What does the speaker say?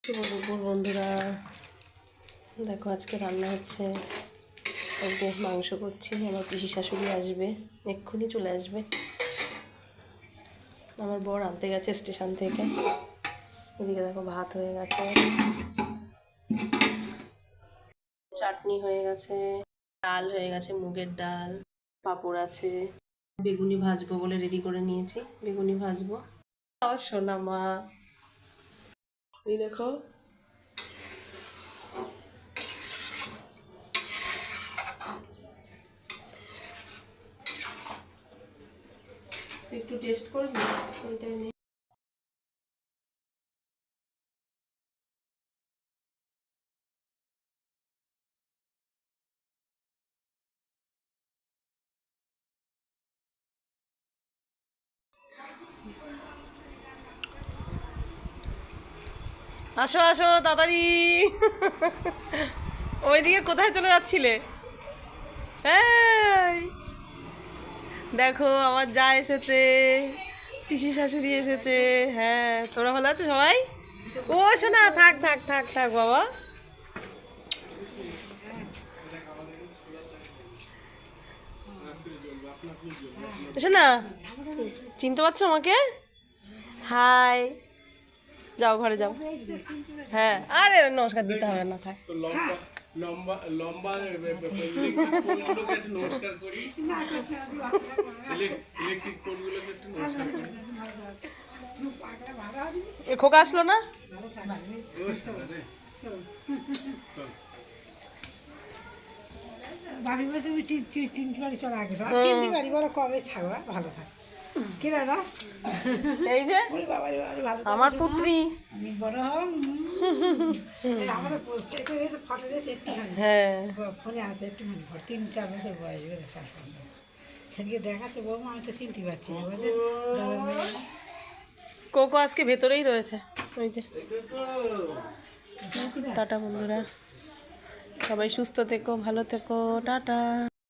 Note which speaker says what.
Speaker 1: শুভ দুপুর বন্ধুরা। দেখো আজকে রান্না হচ্ছে, আজকে মাংস করছি। আমার পিসি শাশুড়ি আসবে, এক্ষুনি চলে আসবে। আমার বর আনতে গেছে স্টেশন থেকে। এদিকে দেখো ভাত হয়ে গেছে, চাটনি হয়ে গেছে, ডাল হয়ে গেছে, মুগের ডাল, পাঁপড় আছে, বেগুনি ভাজবো বলে রেডি করে নিয়েছি। বেগুনি ভাজবো। আমার সোনা মা, এই দেখো একটু টেস্ট করবি এইটাই নিয়ে। আসো আসো তাড়াতাড়ি। ওইদিকে কোথায় চলে যাচ্ছিলে? এই দেখো আমার যা এসেছে, পিসি শাশুড়ি এসেছে। হ্যাঁ, তোরা ভালো আছে সবাই? ও শোনা, থাক থাক থাক থাক বাবা। শোনা, চিনতে পারছো আমাকে? হাই, যাও ঘরে যাও। হ্যাঁ, আরে নমস্কার দিতে হবে না, থাক।
Speaker 2: লম্বা লম্বা ইলেকট্রিক পোলগুলোকে একটু নমস্কার করি। ইলেকট্রিক পোলগুলোকে একটু নমস্কার করি।
Speaker 1: এ খোকা আসলো না?
Speaker 3: বাপি বলছে তুমি চিনতে পারি, চল আগে সব চিনতে পারি, বলো কবে থাকবা ভালো থাক। কিনা না
Speaker 1: এই যে
Speaker 3: বাবারে ভালো
Speaker 1: আমার পুত্রী।
Speaker 3: আমি বড় হম। আমার পোস্টে ফটো দিয়েছে একটুখানি,
Speaker 1: হ্যাঁ,
Speaker 3: ফোনে আছে একটুখানি, 3-4 বছর বয়স বেড়ে সেদিকে দেখাচ্ছে বৌমা, আমি তো চিনতে পারছি না। বলছে
Speaker 1: কোকো আজকে ভেতরেই রয়েছে। ওই যে টাটা বন্ধুরা, সবাই সুস্থ থেকো, ভালো থেকো, টাটা।